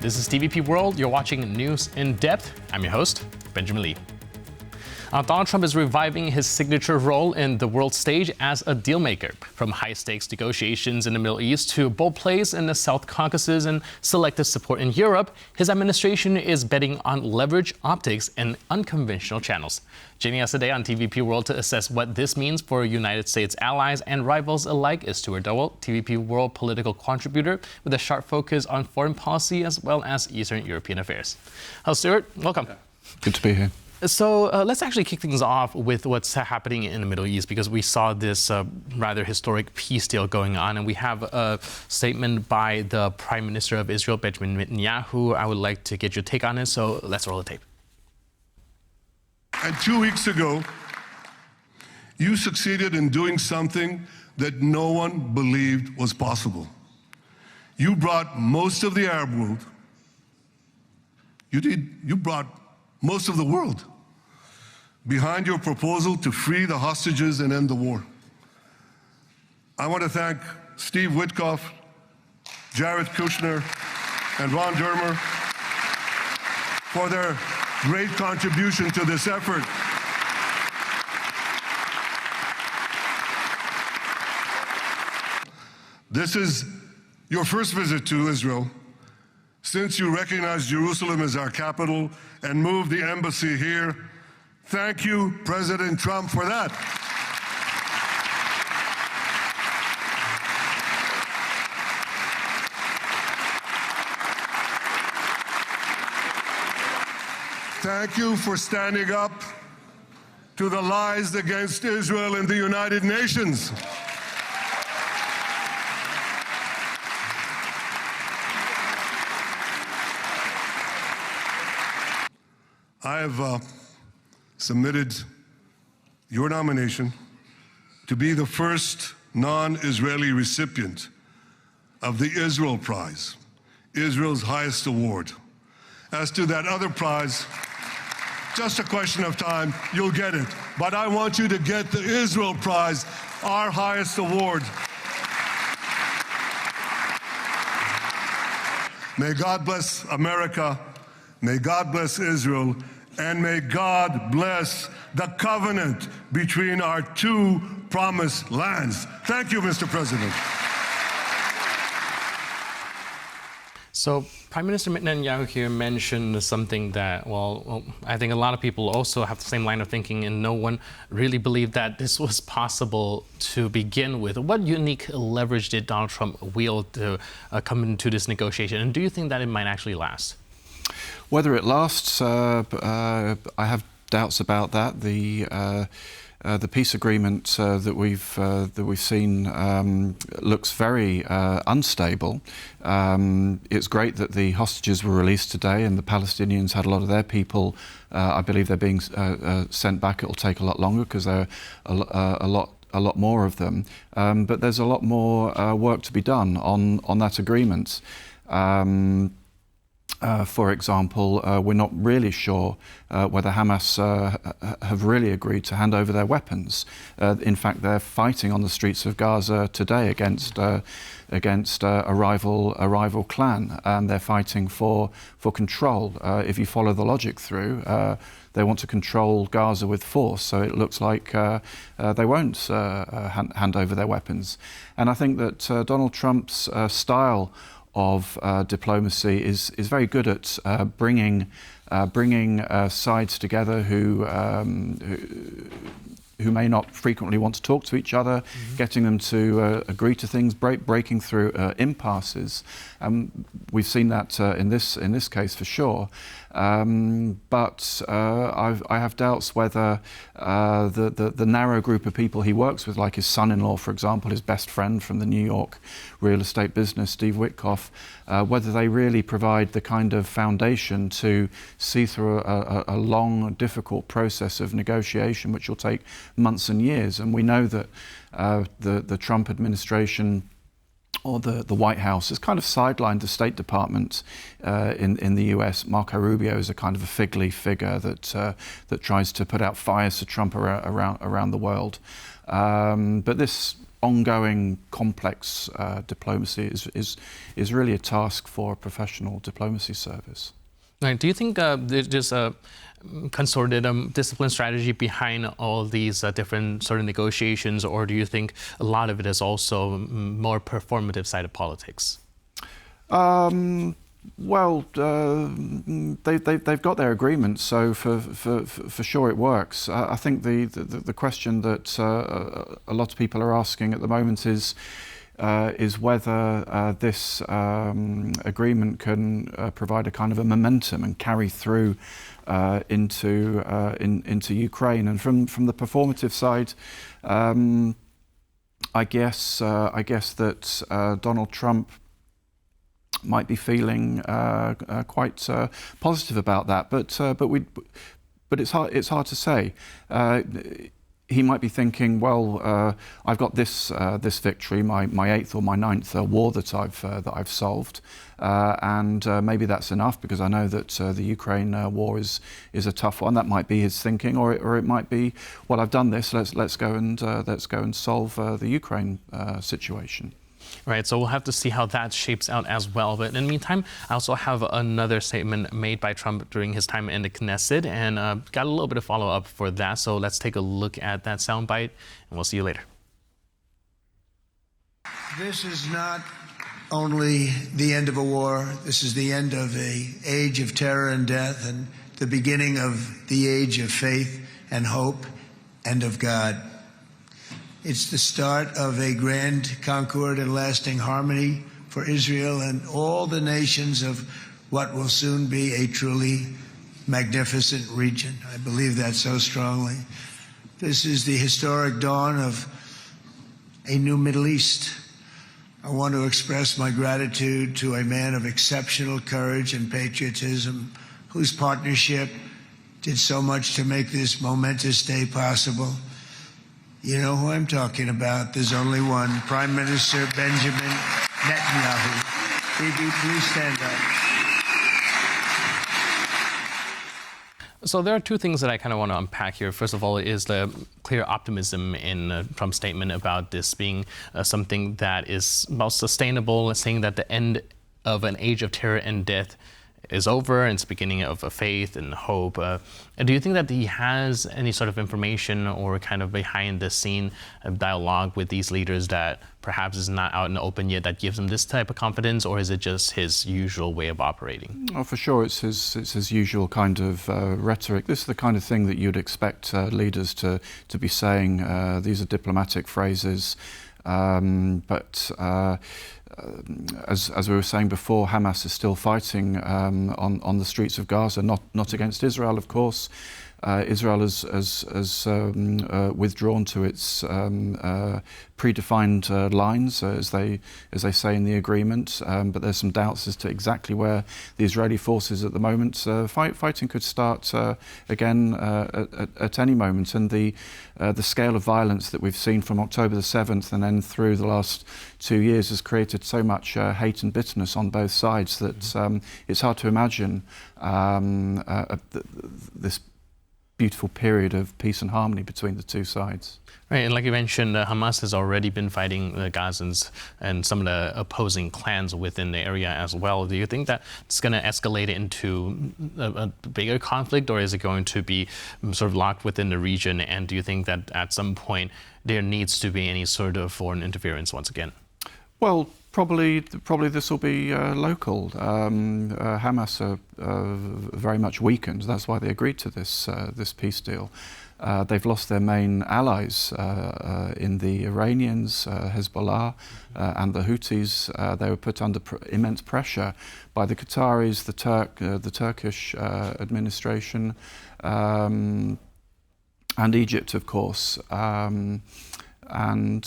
This is TVP World. You're watching News in Depth. I'm your host, Benjamin Lee. Donald Trump is reviving his signature role in the world stage as a dealmaker. From high-stakes negotiations in the Middle East to bold plays in the South Caucasus and selective support in Europe, his administration is betting on leverage, optics, and unconventional channels. Joining us today on TVP World to assess what this means for United States allies and rivals alike is Stuart Dowell, TVP World political contributor with a sharp focus on foreign policy as well as Eastern European affairs. Hello, Stuart. Welcome. Good to be here. So let's actually kick things off with what's happening in the Middle East, because we saw this rather historic peace deal going on, and we have a statement by the Prime Minister of Israel, Benjamin Netanyahu. I would like to get your take on it, so let's roll the tape. And 2 weeks ago, you succeeded in doing something that no one believed was possible. You brought most of the Arab world. You brought most of the world behind your proposal to free the hostages and end the war. I want to thank Steve Witkoff, Jared Kushner, and Ron Dermer for their great contribution to this effort. This is your first visit to Israel since you recognized Jerusalem as our capital and moved the embassy here. Thank you, President Trump, for that. Thank you for standing up to the lies against Israel in the United Nations. I have submitted your nomination to be the first non-Israeli recipient of the Israel Prize, Israel's highest award. As to that other prize, just a question of time, you'll get it. But I want you to get the Israel Prize, our highest award. May God bless America, may God bless Israel, and may God bless the covenant between our two promised lands. Thank you, Mr. President. So Prime Minister Netanyahu here mentioned something that, well, I think a lot of people also have the same line of thinking, and no one really believed that this was possible to begin with. What unique leverage did Donald Trump wield to come into this negotiation, and do you think that it might actually last? Whether it lasts, I have doubts about that. The peace agreement that we've seen looks very unstable. It's great that the hostages were released today, and the Palestinians had a lot of their people. I believe they're being sent back. It will take a lot longer because there are a lot more of them. But there's a lot more work to be done on that agreement. For example, we're not really sure whether Hamas have really agreed to hand over their weapons. In fact, they're fighting on the streets of Gaza today against a rival clan, and they're fighting for control. If you follow the logic through, they want to control Gaza with force, so it looks like they won't hand over their weapons. And I think that Donald Trump's style of diplomacy is very good at bringing sides together who may not frequently want to talk to each other, getting them to agree to things, breaking through impasses. We've seen that in this case for sure. But I have doubts whether the narrow group of people he works with, like his son-in-law, for example, his best friend from the New York real estate business, Steve Witkoff, whether they really provide the kind of foundation to see through a long, difficult process of negotiation, which will take months and years. And we know that the Trump administration or the White House has kind of sidelined the State Department in the US. Marco Rubio is a kind of a fig leaf figure that tries to put out fires to Trump around the world. But this ongoing complex diplomacy is really a task for a professional diplomacy service. Right. Do you think there's a concerted discipline strategy behind all these different sort of negotiations, or do you think a lot of it is also more performative side of politics? Well, they've got their agreement, so for sure it works. I think the question that a lot of people are asking at the moment is whether this agreement can provide a kind of a momentum and carry through into Ukraine. And from the performative side, I guess that Donald Trump might be feeling quite positive about that, but it's hard to say. He might be thinking, well, I've got this victory, my eighth or my ninth war that I've solved, and maybe that's enough because I know that the Ukraine war is a tough one. That might be his thinking, or it might be, well, I've done this. Let's go and solve the Ukraine situation. Right, so we'll have to see how that shapes out as well. But in the meantime, I also have another statement made by Trump during his time in the Knesset, and got a little bit of follow-up for that. So let's take a look at that soundbite, and we'll see you later. This is not only the end of a war. This is the end of an age of terror and death, and the beginning of the age of faith and hope and of God. It's the start of a grand concord and lasting harmony for Israel and all the nations of what will soon be a truly magnificent region. I believe that so strongly. This is the historic dawn of a new Middle East. I want to express my gratitude to a man of exceptional courage and patriotism, whose partnership did so much to make this momentous day possible. You know who I'm talking about. There's only one. Prime Minister Benjamin Netanyahu. Bibi, please stand up. So there are two things that I kind of want to unpack here. First of all is the clear optimism in Trump's statement about this being something that is most sustainable, saying that the end of an age of terror and death is over, and it's the beginning of a faith and hope. And do you think that he has any sort of information or kind of behind the scene dialogue with these leaders that perhaps is not out in the open yet that gives him this type of confidence, or is it just his usual way of operating? Oh, for sure, it's his usual kind of rhetoric. This is the kind of thing that you'd expect leaders to be saying. These are diplomatic phrases, but as we were saying before, Hamas is still fighting on the streets of Gaza, not against Israel, of course. Israel has withdrawn to its predefined lines, as they say in the agreement. But there's some doubts as to exactly where the Israeli forces at the moment. Fighting could start again at any moment, and the scale of violence that we've seen from October the 7th and then through the last 2 years has created so much hate and bitterness on both sides that it's hard to imagine this beautiful period of peace and harmony between the two sides. Right, and like you mentioned, Hamas has already been fighting the Gazans and some of the opposing clans within the area as well. Do you think that it's going to escalate into a bigger conflict, or is it going to be sort of locked within the region? And do you think that at some point there needs to be any sort of foreign interference once again? Well, probably this will be local. Hamas are very much weakened. That's why they agreed to this peace deal. They've lost their main allies in the Iranians, Hezbollah, and the Houthis. They were put under immense pressure by the Qataris, the Turkish administration, and Egypt, of course. And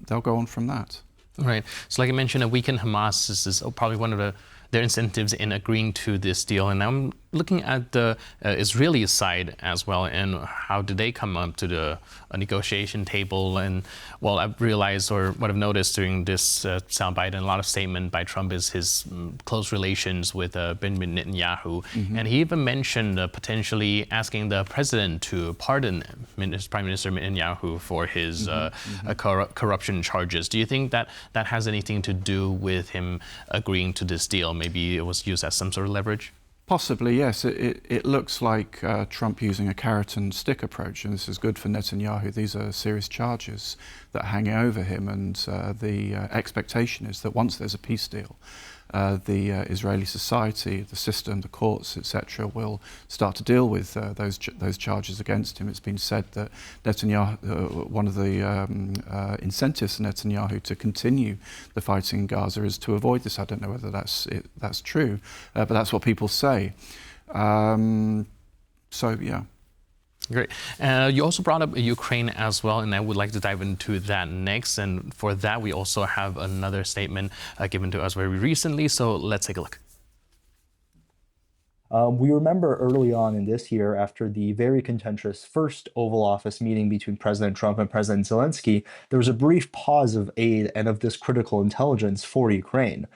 they'll go on from that. Right. So like I mentioned, a weakened Hamas is probably one of the their incentives in agreeing to this deal. And I'm looking at the Israeli side as well, and how did they come up to a negotiation table? And well, I've realized, or what I've noticed during this soundbite and a lot of statement by Trump, is his close relations with Benjamin Netanyahu. And he even mentioned potentially asking the president to pardon Prime Minister Netanyahu for his corruption charges. Do you think that that has anything to do with him agreeing to this deal? Maybe it was used as some sort of leverage? Possibly, yes. It looks like Trump using a carrot and stick approach, and this is good for Netanyahu. These are serious charges that hang over him, and the expectation is that once there's a peace deal, the Israeli society, the system, the courts, etc., will start to deal with those charges against him. It's been said that Netanyahu, one of the incentives for Netanyahu to continue the fighting in Gaza is to avoid this. I don't know whether that's true, but that's what people say. So yeah. Great. You also brought up Ukraine as well, and I would like to dive into that next. And for that, we also have another statement given to us very recently. So let's take a look. We remember early on in this year, after the very contentious first Oval Office meeting between President Trump and President Zelensky, there was a brief pause of aid and of this critical intelligence for Ukraine.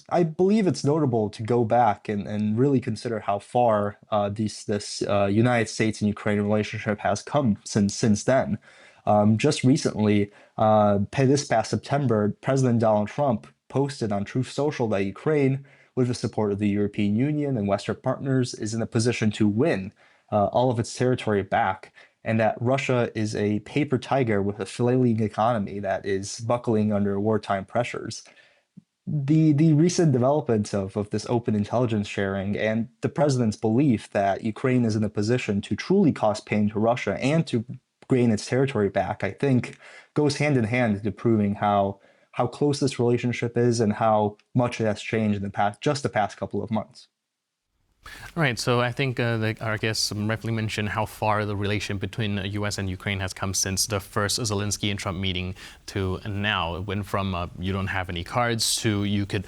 I believe it's notable to go back and really consider how far this United States and Ukraine relationship has come since then. Just recently, this past September, President Donald Trump posted on Truth Social that Ukraine, with the support of the European Union and Western partners, is in a position to win all of its territory back, and that Russia is a paper tiger with a flailing economy that is buckling under wartime pressures. The recent developments of this open intelligence sharing and the president's belief that Ukraine is in a position to truly cause pain to Russia and to gain its territory back, I think, goes hand in hand to proving how close this relationship is and how much it has changed in the past couple of months. Right, so I think our guest rightfully mentioned how far the relation between the U.S. and Ukraine has come since the first Zelensky and Trump meeting to now. It went from you don't have any cards to you could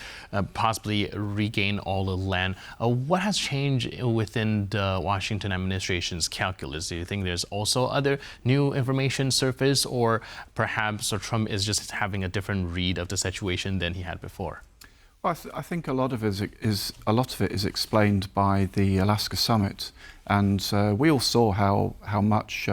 possibly regain all the land. What has changed within the Washington administration's calculus? Do you think there's also other new information surface, or perhaps Trump is just having a different read of the situation than he had before? Well, I think a lot of it is explained by the Alaska summit, and we all saw how much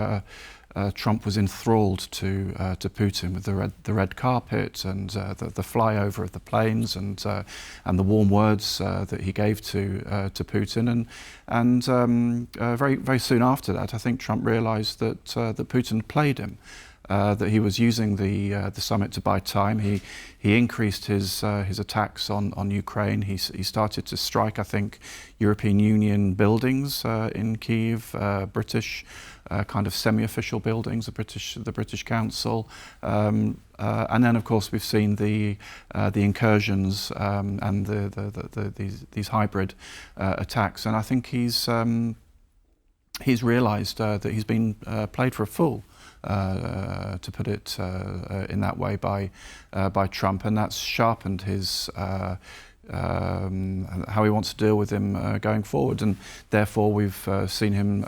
Trump was enthralled to Putin with the red carpet and the flyover of the planes and the warm words that he gave to Putin, and very soon after that, I think Trump realised that Putin played him. That he was using the summit to buy time. He increased his attacks on Ukraine. He started to strike, I think, European Union buildings in Kyiv, British kind of semi-official buildings, the British Council, and then of course we've seen the incursions and these hybrid attacks. And I think he's realised that he's been played for a fool. To put it in that way by Trump, and that's sharpened his how he wants to deal with him going forward, and therefore we've seen him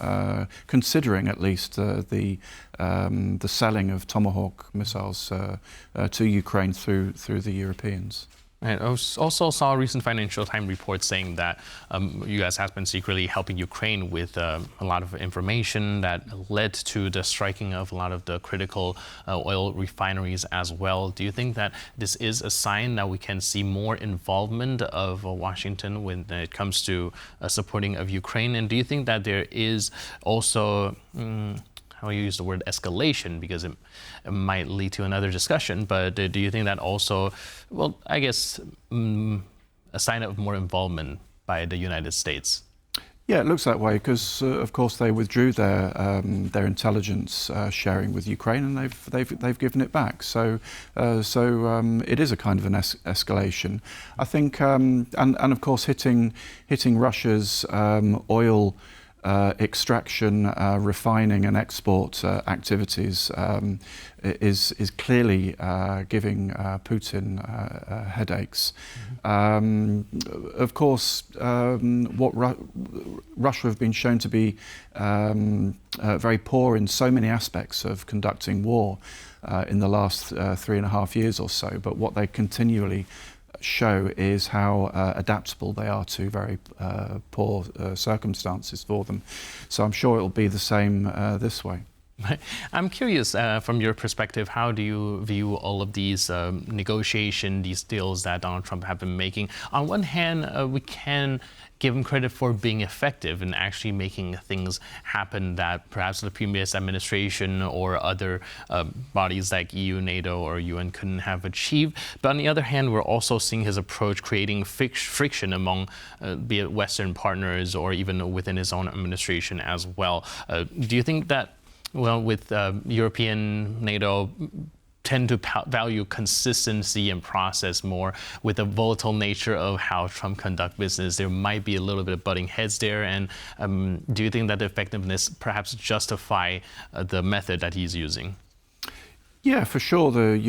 considering at least the selling of Tomahawk missiles to Ukraine through the Europeans. I also saw a recent Financial Times report saying that U.S. has been secretly helping Ukraine with a lot of information that led to the striking of a lot of the critical oil refineries as well. Do you think that this is a sign that we can see more involvement of Washington when it comes to supporting of Ukraine? And do you think that there is also how you use the word escalation, because it might lead to another discussion, but do you think that also, well, I guess a sign of more involvement by the United States? Yeah, it looks that way because, of course, they withdrew their intelligence sharing with Ukraine, and they've given it back. So it is a kind of an escalation, I think, and of course hitting Russia's oil extraction, refining and export activities is clearly giving Putin headaches. Of course, what Russia have been shown to be very poor in so many aspects of conducting war in the last 3.5 years or so, but what they continually show is how adaptable they are to very poor circumstances for them. So I'm sure it'll be the same this way. I'm curious, from your perspective, how do you view all of these these deals that Donald Trump have been making? On one hand, we can give him credit for being effective in actually making things happen that perhaps the previous administration or other bodies like EU, NATO, or UN couldn't have achieved. But on the other hand, we're also seeing his approach creating friction among be it Western partners or even within his own administration as well. Do you think that, well, with European, NATO, tend to value consistency and process more? With the volatile nature of how Trump conducts business, there might be a little bit of butting heads there. And do you think that the effectiveness perhaps justify the method that he's using? Yeah, for sure. The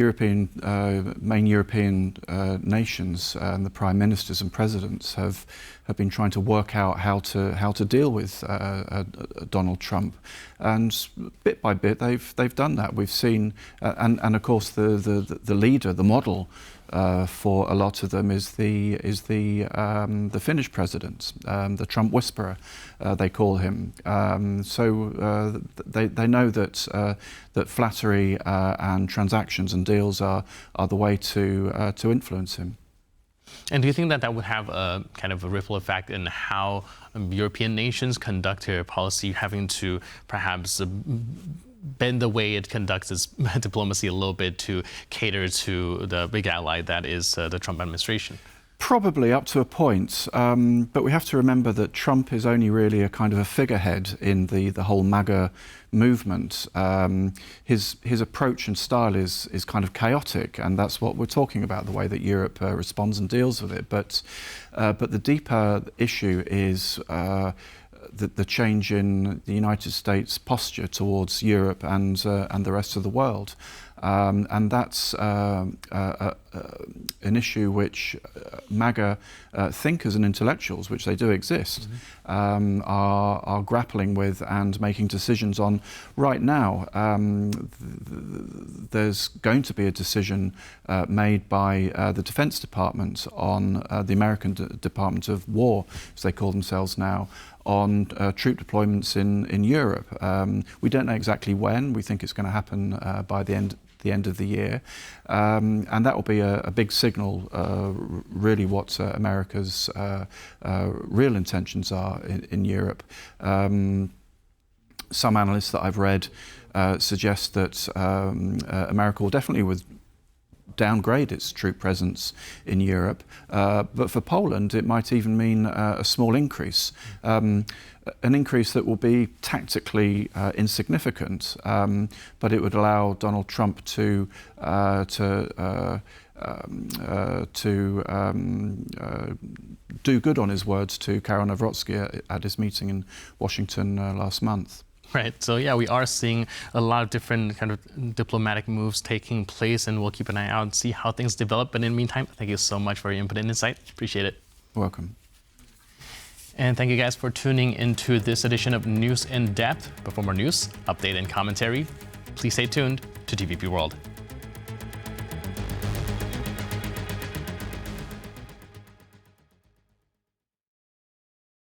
main European nations and the prime ministers and presidents have been trying to work out how to deal with Donald Trump, and bit by bit they've done that. We've seen, and of course the leader, the model for a lot of them is the Finnish president, the Trump whisperer, they call him. So they know that flattery and transactions and deals are the way to influence him. And do you think that would have a kind of a ripple effect in how European nations conduct their policy, having to perhaps bend the way it conducts its diplomacy a little bit to cater to the big ally that is the Trump administration? Probably up to a point, but we have to remember that Trump is only really a kind of a figurehead in the whole MAGA movement. His approach and style is kind of chaotic, and that's what we're talking about, the way that Europe responds and deals with it. But the deeper issue is the change in the United States' posture towards Europe and the rest of the world. And that's an issue which MAGA thinkers and intellectuals, which they do exist, are grappling with and making decisions on right now. There's going to be a decision made by the Defense Department on the American Department of War, as they call themselves now, on troop deployments in Europe. We don't know exactly when. We think it's going to happen by the end of the year, and that will be a big signal, really, what America's real intentions are in Europe. Some analysts that I've read suggest that America will definitely downgrade its troop presence in Europe, but for Poland it might even mean a small increase. An increase that will be tactically insignificant, but it would allow Donald Trump to do good on his words to Karol Nawrocki at his meeting in Washington last month. Right. So yeah, we are seeing a lot of different kind of diplomatic moves taking place, and we'll keep an eye out and see how things develop. But in the meantime, thank you so much for your input and insight. Appreciate it. Welcome. And thank you guys for tuning into this edition of News in Depth. But for more news, update, and commentary, please stay tuned to TVP World.